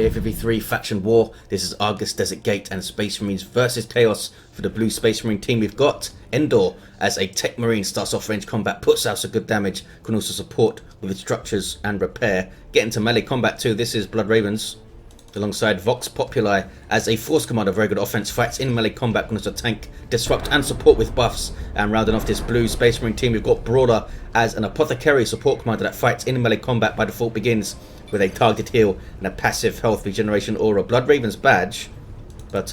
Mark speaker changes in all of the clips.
Speaker 1: Tier 53 Faction War. This is Argus Desert Gate and Space Marines versus Chaos. For the blue Space Marine team, we've got Endor as a Techmarine, starts off range combat, puts out some good damage, can also support with its structures and repair. Get into melee combat too. This is Blood Ravens alongside Vox Populi as a force commander, very good offense, fights in melee combat, can also tank, disrupt and support with buffs. And rounding off this blue Space Marine team, we've got Brawler as an Apothecary support commander that fights in melee combat, by default begins with a targeted heal and a passive health regeneration aura. Blood Ravens badge, but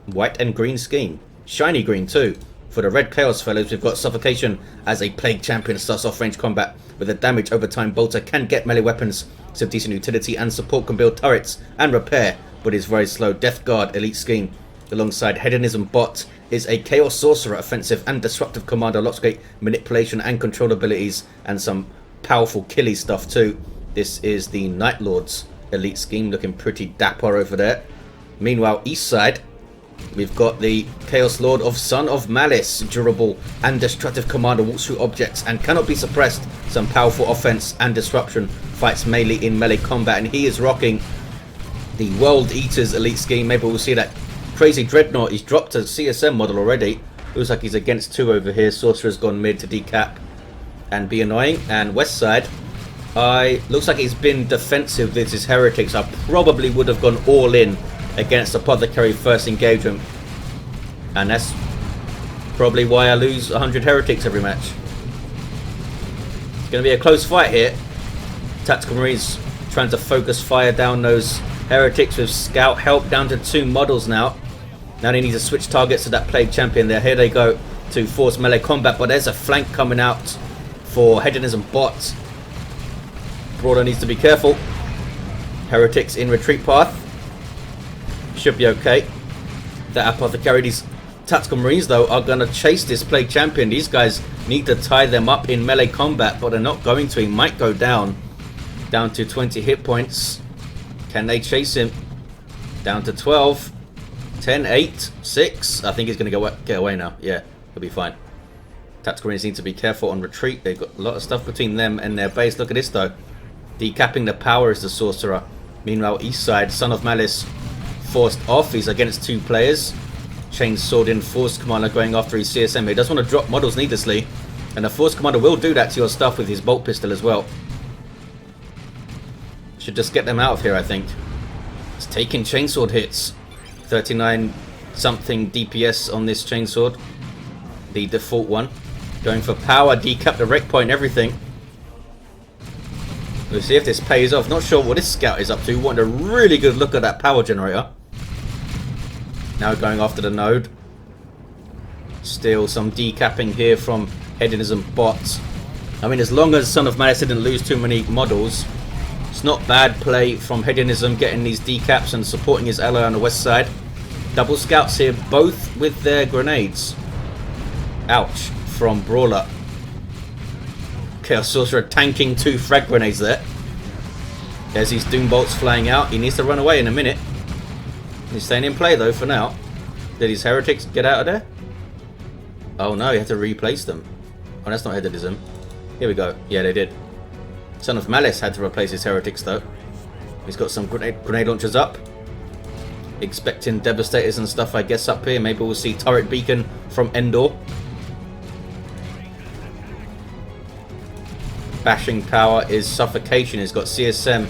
Speaker 1: white and green scheme, shiny green too. For the red Chaos fellows, we've got Suffocation as a Plague Champion, starts off range combat with a damage over time bolter, can get melee weapons, some decent utility and support, can build turrets and repair, but is very slow. Death Guard elite scheme alongside Hedonism bot is a Chaos Sorcerer, offensive and disruptive commander, lots of great manipulation and control abilities and some powerful killy stuff too. This is the Night Lords elite scheme, looking pretty dapper over there. Meanwhile, east side, we've got the Chaos Lord of Son of Malice, durable and destructive commander, walks through objects and cannot be suppressed. Some powerful offense and disruption, fights melee in melee combat, and he is rocking the World Eaters elite scheme. Maybe we'll see that crazy Dreadnought. He's dropped a CSM model already. Looks like he's against two over here. Sorcerer's gone mid to decap and be annoying. And west side, looks like he's been defensive with his heretics. I probably would have gone all in against Apothecary first engagement, and that's probably why I lose 100 heretics every match. It's going to be a close fight here. Tactical Marines trying to focus fire down those heretics with scout help, down to 2 models now. Now they need to switch targets to that Plague Champion there. Here they go to force melee combat, but there's a flank coming out for Hedonism bot. Brawler needs to be careful. Heretics in retreat path. Should be okay. That Apothecary, these Tactical Marines though are going to chase this Plague Champion. These guys need to tie them up in melee combat, but they're not going to. He might go down to 20 hit points. Can they chase him? Down to 12. 10, 8, 6. I think he's going to get away now. Yeah, he'll be fine. Tactical Marines need to be careful on retreat. They've got a lot of stuff between them and their base. Look at this though. Decapping the power is the Sorcerer. Meanwhile, east side, Son of Malice forced off. He's against 2 players. Chain Sword in, Force Commander going after his CSM. He does want to drop models needlessly, and the Force Commander will do that to your stuff with his bolt pistol as well. Should just get them out of here, I think. It's taking Chainsword hits. 39 something DPS on this Chainsword, the default one. Going for power, decap the wreck point, everything. We'll see if this pays off. Not sure what this scout is up to. Want a really good look at that power generator. Now going after the node. Still some decapping here from Hedonism bots. I mean, as long as Son of Malice didn't lose too many models, it's not bad play from Hedonism, getting these decaps and supporting his ally on the west side. Double scouts here, both with their grenades. Ouch, from Brawler. Chaos Sorcerer tanking 2 frag grenades there. There's these Doom Bolts flying out. He needs to run away in a minute. He's staying in play though for now. Did his heretics get out of there? Oh no, you have to replace them. Oh, that's not Hedonism. Here we go. Yeah, they did. Son of Malice had to replace his heretics though. He's got some grenade launchers up. Expecting Devastators and stuff, I guess, up here. Maybe we'll see Turret Beacon from Endor. Bashing power is Suffocation. He's got CSM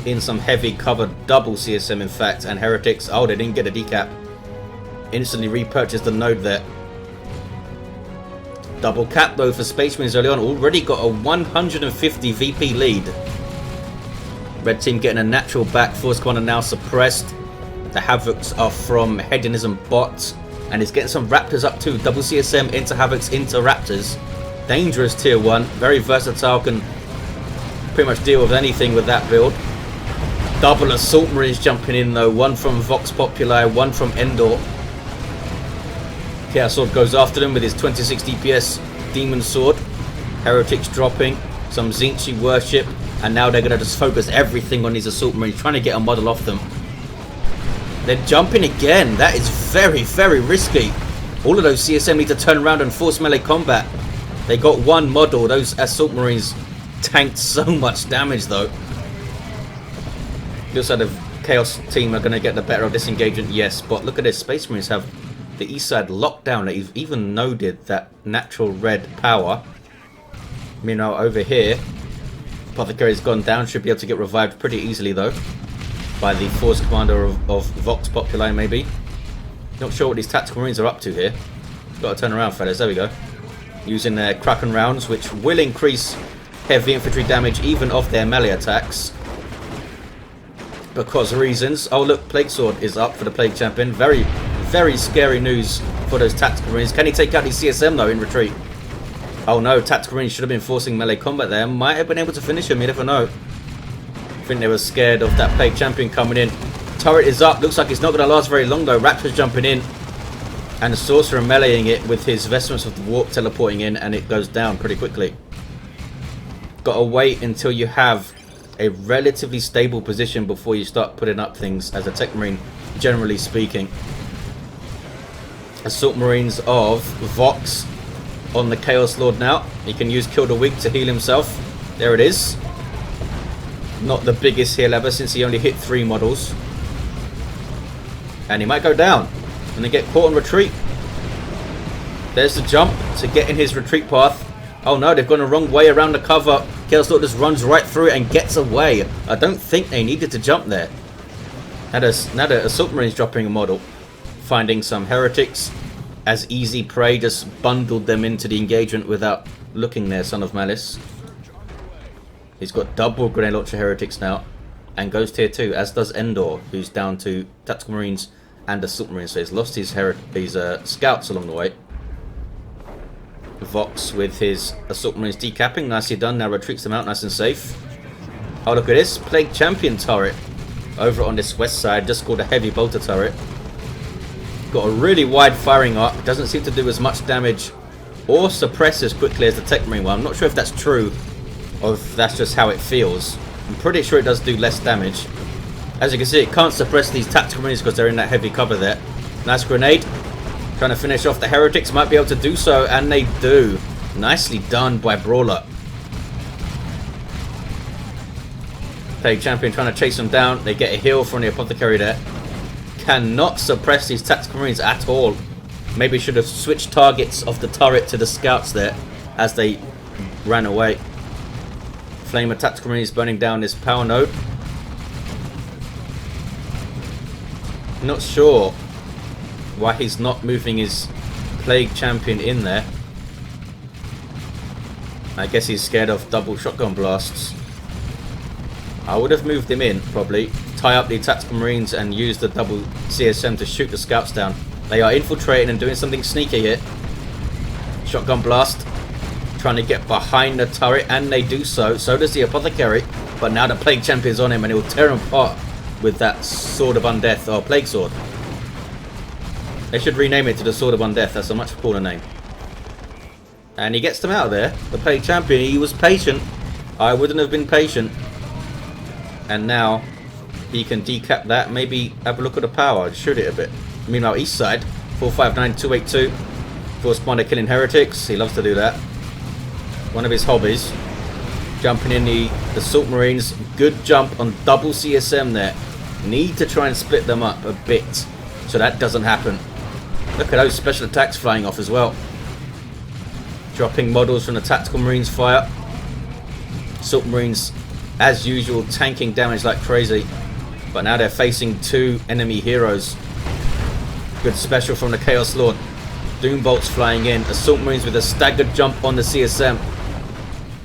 Speaker 1: in some heavy cover, double CSM in fact, and heretics. Oh, they didn't get a decap. Instantly repurchased the node there. Double cap though for Space Marines early on. Already got a 150 VP lead. Red team getting a natural back. Force Commander now suppressed. The Havocs are from Hedonism bot, and he's getting some Raptors up too. Double CSM into Havocs into Raptors. Dangerous tier 1, very versatile, can pretty much deal with anything with that build. Double Assault Marines jumping in though, one from Vox Populi, one from Endor. Chaos Sword goes after them with his 26 DPS Demon Sword. Heretics dropping, some Zinchi worship, and now they're going to just focus everything on these Assault Marines, trying to get a model off them. They're jumping again. That is very, very risky. All of those CSM need to turn around and force melee combat. They got 1 model. Those Assault Marines tanked so much damage though. He also had a Chaos team are going to get the better of this engagement, yes, but look at this. Space Marines have the east side locked down. They've even noded that natural red power. Meanwhile, over here, Apothecary's gone down. Should be able to get revived pretty easily, though, by the Force Commander of Vox Populi, maybe. Not sure what these Tactical Marines are up to here. Got to turn around, fellas. There we go. Using their Kraken rounds, which will increase heavy infantry damage even off their melee attacks. Because reasons. Oh, look, Plague Sword is up for the Plague Champion. Very, very scary news for those Tactical Marines. Can he take out these CSM, though, in retreat? Oh, no. Tactical Marines should have been forcing melee combat there. Might have been able to finish him. You never know. I think they were scared of that Plague Champion coming in. Turret is up. Looks like it's not going to last very long, though. Raptor's jumping in. And the Sorcerer meleeing it with his Vestments of the Warp teleporting in, and it goes down pretty quickly. Got to wait until you have a relatively stable position before you start putting up things as a Techmarine, generally speaking. Assault Marines of Vox on the Chaos Lord now. He can use Kill the Weak to heal himself. There it is. Not the biggest heal ever since he only hit 3 models. And he might go down and then get caught on retreat. There's the jump to get in his retreat path. Oh no, they've gone the wrong way around the cover. Chaos Lord just runs right through it and gets away. I don't think they needed to jump there. Now the Assault Marines dropping a model. Finding some heretics as easy prey. Just bundled them into the engagement without looking there, Son of Malice. He's got double grenade launcher heretics now. And goes tier 2, as does Endor, who's down to Tactical Marines and Assault Marines. So he's lost his scouts along the way. Vox with his Assault Marines decapping. Nicely done. Now retreats them out nice and safe. Oh, look at this. Plague Champion turret over on this west side. Just called a heavy bolter turret. Got a really wide firing arc. Doesn't seem to do as much damage or suppress as quickly as the Techmarine one. I'm not sure if that's true or if that's just how it feels. I'm pretty sure it does do less damage. As you can see, it can't suppress these Tactical Marines because they're in that heavy cover there. Nice grenade. Trying to finish off the heretics. Might be able to do so, and they do. Nicely done by Brawler. Plague Champion trying to chase them down. They get a heal from the Apothecary there. Cannot suppress these Tactical Marines at all. Maybe should have switched targets of the turret to the scouts there as they ran away. Flame of Tactical Marines burning down this power node. Not sure why he's not moving his Plague Champion in there. I guess he's scared of double shotgun blasts. I would have moved him in, probably. Tie up the Tactical Marines and use the double CSM to shoot the scouts down. They are infiltrating and doing something sneaky here. Shotgun blast. Trying to get behind the turret, and they do so. So does the Apothecary. But now the Plague Champion's on him, and it will tear him apart with that Sword of Undeath, or Plague Sword. They should rename it to the Sword of Undeath. That's a much cooler name. And he gets them out of there. The Plague Champion, he was patient. I wouldn't have been patient. And now he can decap that. Maybe have a look at the power. Shoot it a bit. Meanwhile, east side, 459282. Force Commander killing heretics. He loves to do that. One of his hobbies. Jumping in the Assault Marines. Good jump on double CSM there. Need to try and split them up a bit so that doesn't happen. Look at those special attacks flying off as well. Dropping models from the Tactical Marines fire. Assault Marines, as usual, tanking damage like crazy. But now they're facing 2 enemy heroes. Good special from the Chaos Lord. Doom bolts flying in. Assault Marines with a staggered jump on the CSM.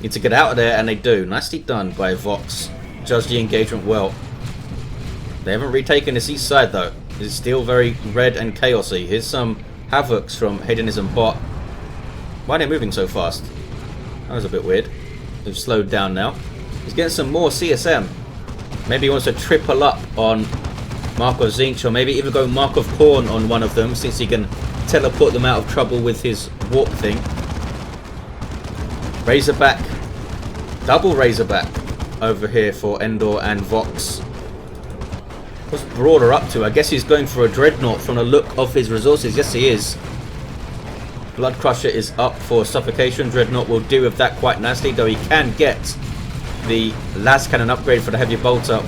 Speaker 1: Need to get out of there, and they do. Nicely done by Vox. Judged the engagement well. They haven't retaken this east side though. It's still very red and chaosy. Here's some Havocs from Hedonism bot. Why are they moving so fast? That was a bit weird. They've slowed down now. He's getting some more CSM. Maybe he wants to triple up on Mark of Zinch, or maybe even go Mark of Corn on one of them, since he can teleport them out of trouble with his warp thing. Razorback. Double Razorback over here for Endor and Vox. What's Brawler up to? I guess he's going for a Dreadnought from the look of his resources. Yes, he is. Blood Crusher is up for Suffocation. Dreadnought will deal with that quite nicely, though he can get the Las Cannon upgrade for the Heavy Bolter,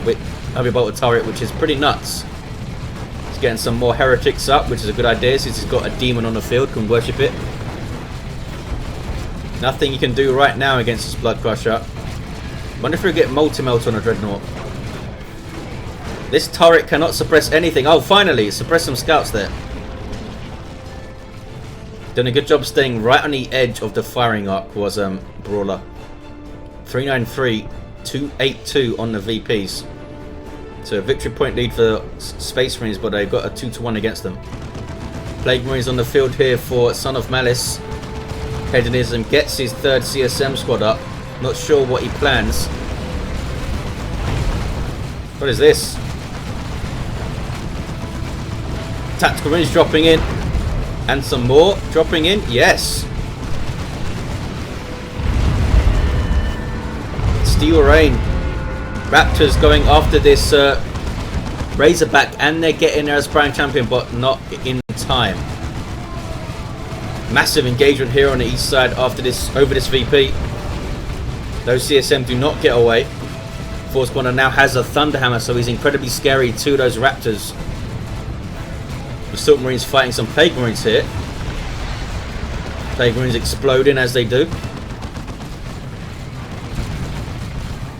Speaker 1: heavy bolter turret, which is pretty nuts. He's getting some more heretics up, which is a good idea since he's got a demon on the field, can worship it. Nothing you can do right now against this Blood Crusher. Wonder if we get multi-melt on a Dreadnought. This turret cannot suppress anything. Oh, finally, suppress some scouts there. Done a good job staying right on the edge of the firing arc was Brawler. 393, 282 on the VPs. So a victory point lead for Space Marines, but they've got a 2-1 against them. Plague Marines on the field here for Son of Malice. Hedonism gets his third CSM squad up. Not sure what he plans. What is this? Tactical Marines dropping in. And some more dropping in. Yes. Steel Rain. Raptors going after this Razorback, and they're getting their aspiring champion, but not in time. Massive engagement here on the east side after this, over this VP. Those CSM do not get away. Force Corner now has a Thunderhammer, so he's incredibly scary to those Raptors. The Silk Marines fighting some Plague Marines here. Plague Marines exploding as they do.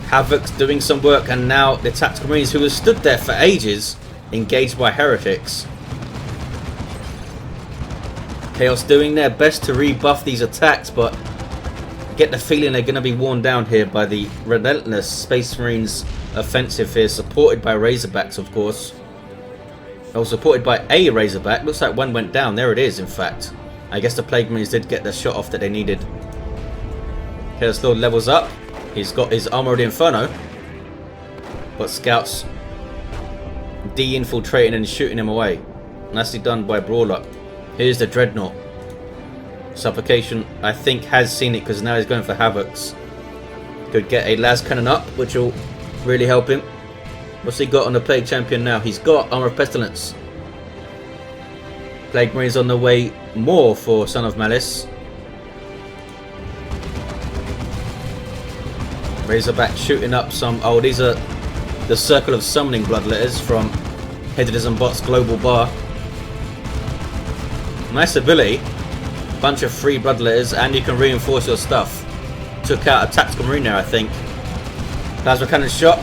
Speaker 1: Havoc's doing some work, and now the Tactical Marines, who have stood there for ages, engaged by Heretics. Chaos doing their best to rebuff these attacks, but I get the feeling they're going to be worn down here by the relentless Space Marines offensive here, supported by Razorbacks, of course. Oh, supported by a Razorback. Looks like one went down. There it is, in fact. I guess the Plague Marines did get the shot off that they needed. Chaos Lord levels up. He's got his Armor of the Inferno. But Scouts de-infiltrating and shooting him away. Nicely done by Brawler. Here's the Dreadnought. Suffocation, I think, has seen it because now he's going for Havocs. Could get a Las Cannon up, which will really help him. What's he got on the Plague Champion now? He's got Armor of Pestilence. Plague Marines on the way more for Son of Malice. Razorback shooting up some... Oh, these are the Circle of Summoning Bloodletters from Hedonism Bot's Global Bar. Nice ability. Bunch of free Bloodletters, and you can reinforce your stuff. Took out a Tactical Marine there, I think. Plasma Cannon shot.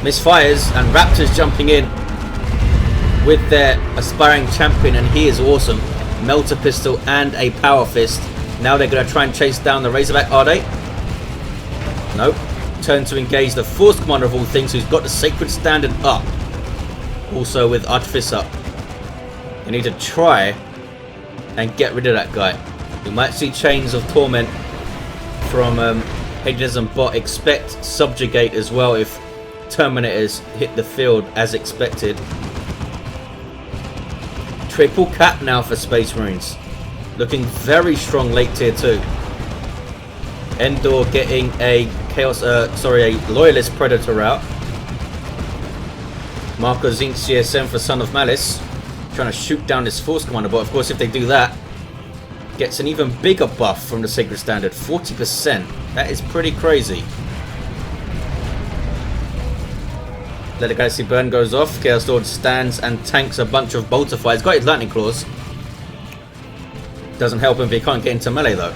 Speaker 1: Misfires, and Raptors jumping in with their aspiring champion, and he is awesome. Melter Pistol and a Power Fist. Now they're going to try and chase down the Razorback, are they? Nope. Turn to engage the Force Commander of all things, who's got the Sacred Standard up. Also with Artifice up. They need to try and get rid of that guy. We might see Chains of Torment from Hedonism Bot. Expect Subjugate as well if Terminators hit the field as expected. Triple cap now for Space Marines. Looking very strong late tier 2. Endor getting a a Loyalist Predator out. Marco Zinc CSM for Son of Malice. Trying to shoot down this Force Commander, but of course if they do that, gets an even bigger buff from the Sacred Standard. 40%. That is pretty crazy. Let the Galaxy Burn goes off. Chaos Lord stands and tanks a bunch of bolter fire. He's got his Lightning Claws. Doesn't help him if he can't get into melee though.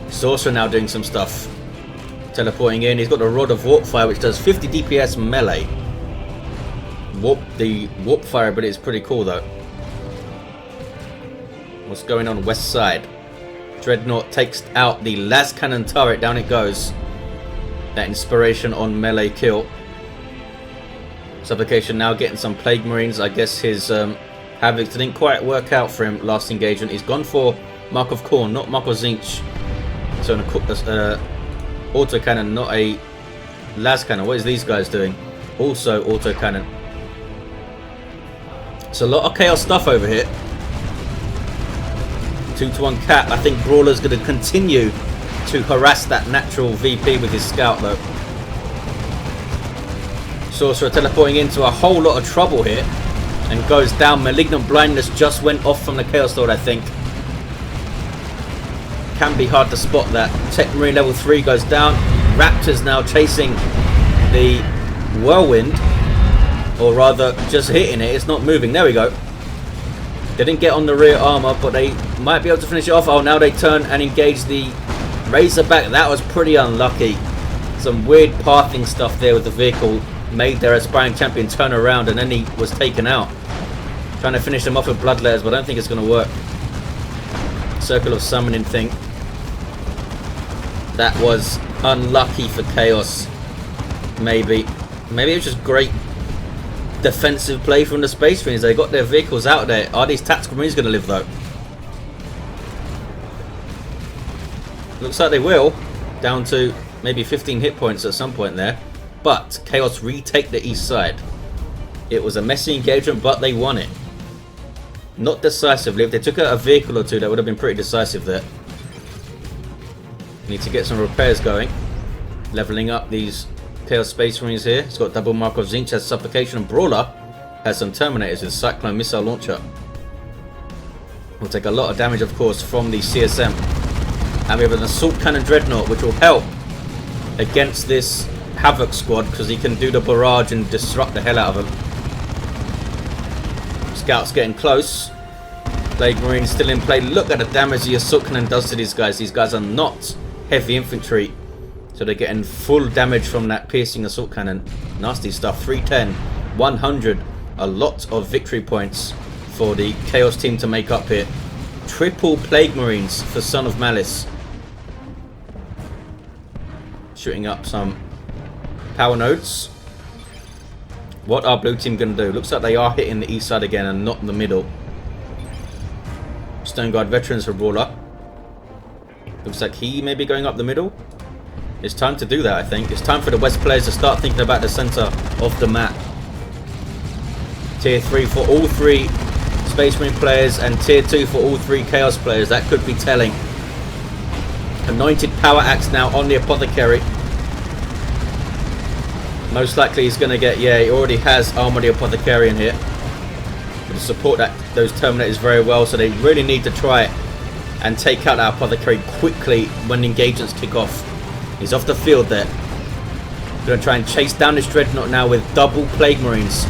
Speaker 1: Sorcerer now doing some stuff. Teleporting in. He's got the Rod of Warp Fire, which does 50 DPS melee. The Warp Fire ability is pretty cool though. What's going on west side? Dreadnought takes out the Las Cannon turret. Down it goes. That inspiration on melee kill. Suffocation now getting some Plague Marines. I guess his Havoc didn't quite work out for him last engagement. He's gone for Mark of Khorne, not Mark of Zinch. So an autocannon, not a las cannon. What is these guys doing? Also autocannon. It's a lot of chaos stuff over here. 2-1 cap. I think Brawler's going to continue to harass that natural VP with his scout though. Sorcerer teleporting into a whole lot of trouble here and goes down. Malignant Blindness just went off from the Chaos Lord, I think. Can be hard to spot that. Techmarine level 3 goes down. Raptors now chasing the Whirlwind. Or rather, just hitting it. It's not moving. There we go. They didn't get on the rear armor, but they might be able to finish it off. Oh, now they turn and engage the Razorback. That was pretty unlucky. Some weird pathing stuff there with the vehicle made their aspiring champion turn around, and then he was taken out. Trying to finish them off with bloodletters, but I don't think it's going to work. Circle of summoning thing. That was unlucky for Chaos. Maybe it was just great defensive play from the Space Marines. They got their vehicles out there. Are these tactical marines going to live though? Looks like they will. Down to maybe 15 hit points at some point there. But Chaos retake the east side. It was a messy engagement, but they won it. Not decisively. If they took out a vehicle or two, that would have been pretty decisive there. Need to get some repairs going. Leveling up these Chaos Space Marines here. It's got double mark of Zinch, has Suffocation, and Brawler has some Terminators with Cyclone Missile Launcher. Will take a lot of damage, of course, from the CSM. And we have an Assault Cannon Dreadnought, which will help against this Havoc squad, because he can do the barrage and disrupt the hell out of them. Scouts getting close. Plague Marine still in play. Look at the damage the Assault Cannon does to these guys. These guys are not heavy infantry, so they're getting full damage from that piercing Assault Cannon. Nasty stuff. 310, 100. A lot of victory points for the Chaos team to make up here. Triple Plague Marines for Son of Malice. Shooting up some power nodes. What are blue team going to do? Looks like they are hitting the east side again and not in the middle. Stone Guard veterans for Brawler. Looks like he may be going up the middle. It's time to do that, I think. It's time for the West players to start thinking about the center of the map. Tier 3 for all 3 Space Marine players and Tier 2 for all 3 Chaos players. That could be telling. Anointed Power Axe now on the Apothecary. Most likely he's going to get, yeah, he already has Armor the Apothecary in here. To support those Terminators very well, so they really need to try it and take out that Apothecary quickly when the engagements kick off. He's off the field there. Going to try and chase down this Dreadnought now with double Plague Marines.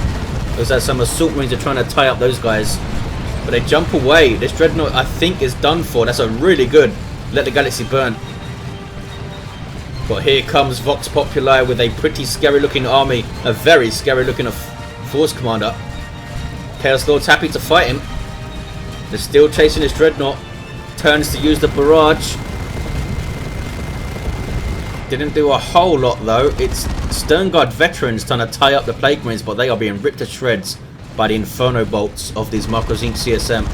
Speaker 1: Looks like some Assault Marines are trying to tie up those guys, but they jump away. This Dreadnought, I think, is done for. That's a really good let the galaxy burn. But here comes Vox Populi with a pretty scary looking army. A very scary looking Force Commander. Chaos Lord's happy to fight him. They're still chasing this Dreadnought. Turns to use the barrage. Didn't do a whole lot though. It's Stern Guard veterans trying to tie up the Plague Marines, but they are being ripped to shreds by the Inferno bolts of these Marcos Inc. CSM.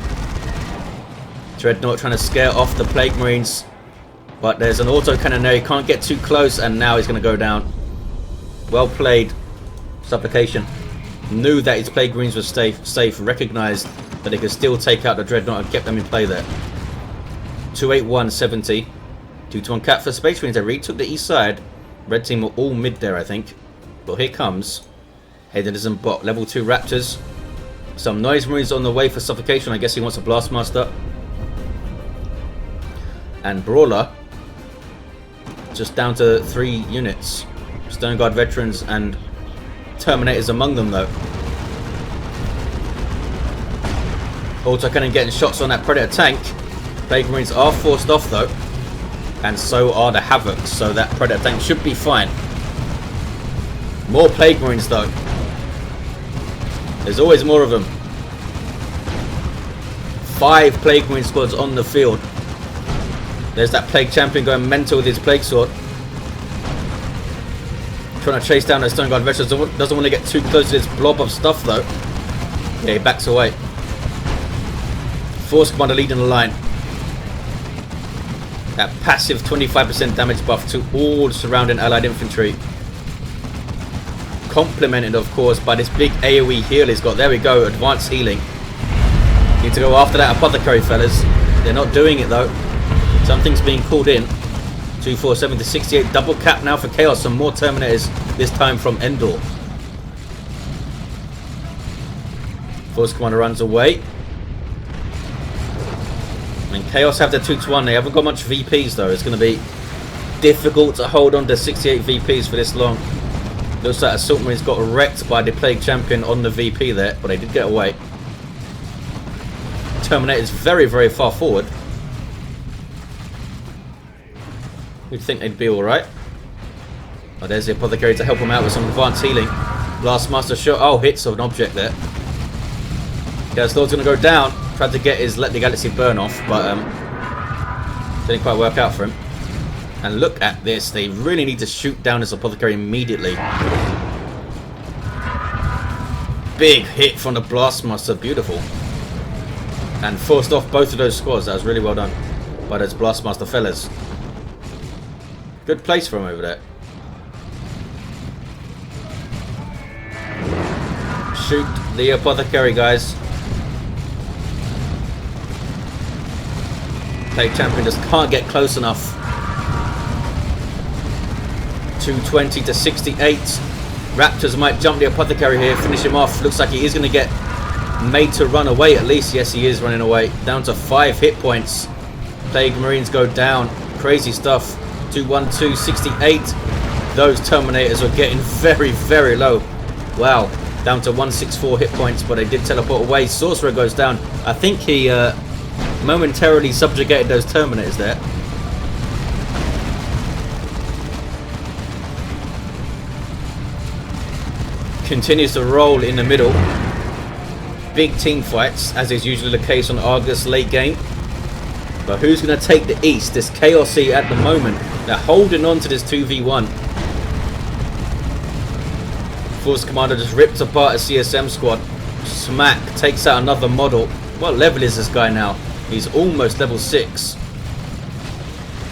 Speaker 1: Dreadnought trying to scare off the Plague Marines, but there's an autocannon there. He can't get too close, and now he's going to go down. Well played, Suffocation. Knew that his Plague Marines were safe, recognized that he could still take out the Dreadnought and kept them in play there. 281.70. 2-1 cap for Space Marines. They retook the east side. Red team were all mid there, I think. But here comes Hedonism bot. Level 2 Raptors. Some Noise Marines on the way for Suffocation. I guess he wants a Blastmaster. And Brawler. Just down to 3 units. Stone Guard veterans and Terminators among them though. Autocannon getting shots on that Predator tank. Plague Marines are forced off though. And so are the Havocs, so that Predator tank should be fine. More Plague Marines though. There's always more of them. 5 Plague Marine squads on the field. There's that Plague Champion going mental with his Plague Sword. Trying to chase down those Stone Guard veterans. Doesn't want to get too close to this blob of stuff though. Yeah, he backs away. Force Commander leading the line. That passive 25% damage buff to all surrounding allied infantry. Complemented, of course, by this big AoE heal he's got. There we go, advanced healing. Need to go after that Apothecary, fellas. They're not doing it, though. Something's being called in. 247 to 68. Double cap now for Chaos. Some more Terminators, this time from Endor. Force Commander runs away. And Chaos have their 2-1. They haven't got much VPs though. It's going to be difficult to hold on to 68 VPs for this long. Looks like Assault Marines got wrecked by the Plague Champion on the VP there, but they did get away. Terminator's very, very far forward. You'd think they'd be alright. Oh, there's the Apothecary to help him out with some advanced healing. Blastmaster shot. Oh, hits of an object there. Chaos Lord's going to go down. Tried to get his Let the Galaxy Burn off, but didn't quite work out for him. And look at this. They really need to shoot down this Apothecary immediately. Big hit from the Blastmaster. Beautiful. And forced off both of those squads. That was really well done by those Blastmaster fellas. Good place for him over there. Shoot the Apothecary, guys. Plague Champion just can't get close enough. 220 to 68. Raptors might jump the Apothecary here, finish him off. Looks like he is going to get made to run away at least. Yes, he is running away. Down to 5 hit points. Plague Marines go down. Crazy stuff. 212, 68. Those Terminators are getting very, very low. Wow. Down to 164 hit points, but they did teleport away. Sorcerer goes down. I think he momentarily subjugated those Terminators there. Continues to roll in the middle. Big team fights, as is usually the case on Argus late game. But who's going to take the East? This Chaosy at the moment. They're holding on to this 2v1. Force Commander just rips apart a CSM squad. Smack. Takes out another model. What level is this guy now? He's almost level 6.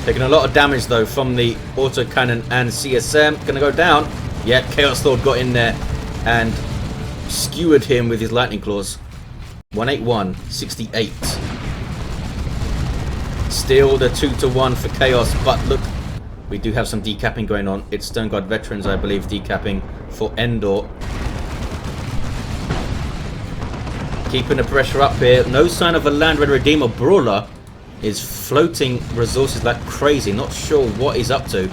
Speaker 1: Taking a lot of damage though from the autocannon and CSM. Gonna go down. Yep, Chaos Lord got in there and skewered him with his lightning claws. 181, 68. Still the 2-1 for Chaos, but look, we do have some decapping going on. It's Stone Guard veterans, I believe, decapping for Endor. Keeping the pressure up here. No sign of a Land Red Redeemer. Brawler is floating resources like crazy. Not sure what he's up to.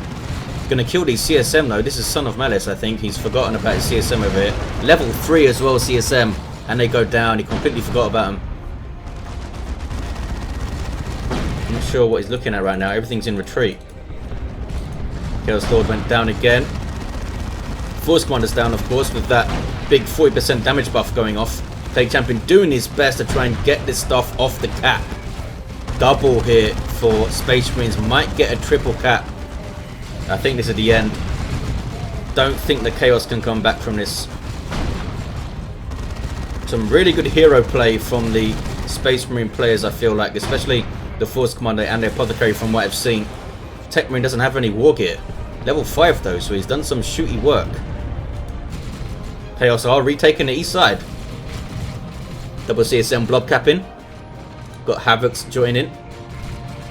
Speaker 1: Gonna kill these CSM though. This is Son of Malice, I think. He's forgotten about his CSM over here. Level 3 as well, CSM. And they go down. He completely forgot about him. I'm not sure what he's looking at right now. Everything's in retreat. Chaos Lord went down again. Force Commander's down, of course, with that big 40% damage buff going off. Plague Champion doing his best to try and get this stuff off the cap. Double here for Space Marines. Might get a triple cap. I think this is the end. Don't think the Chaos can come back from this. Some really good hero play from the Space Marine players, I feel like. Especially the Force Commander and the Apothecary from what I've seen. Techmarine doesn't have any war gear. Level 5 though, so he's done some shooty work. Chaos are retaking the east side. Double CSM blob capping. Got Havocs joining.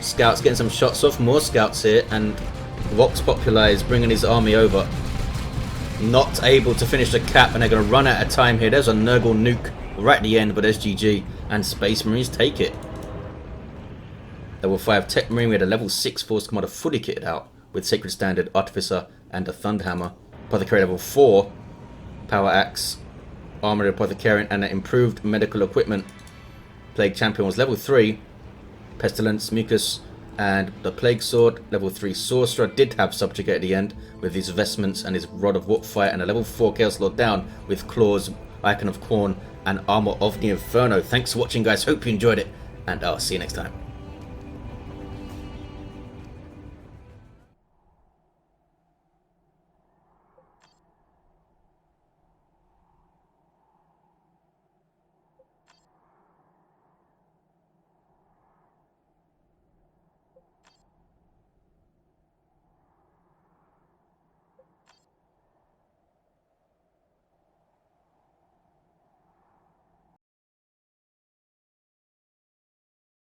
Speaker 1: Scouts getting some shots off. More scouts here. And Vox Populi is bringing his army over. Not able to finish the cap, and they're going to run out of time here. There's a Nurgle nuke right at the end, but there's GG. And Space Marines take it. Level 5 Techmarine. We had a level 6 Force Commander fully kitted out with Sacred Standard, Artificer, and a Thunderhammer. Apothecary level 4. Power Axe. Armored Apothecarian, and an improved medical equipment. Plague Champion was level 3. Pestilence, Mucus, and the Plague Sword. Level 3 Sorcerer did have Subjugate at the end with his vestments and his Rod of Warpfire, and a level 4 Chaos Lord down with Claws, Icon of Corn, and Armor of the Inferno. Thanks for watching, guys. Hope you enjoyed it, and I'll see you next time.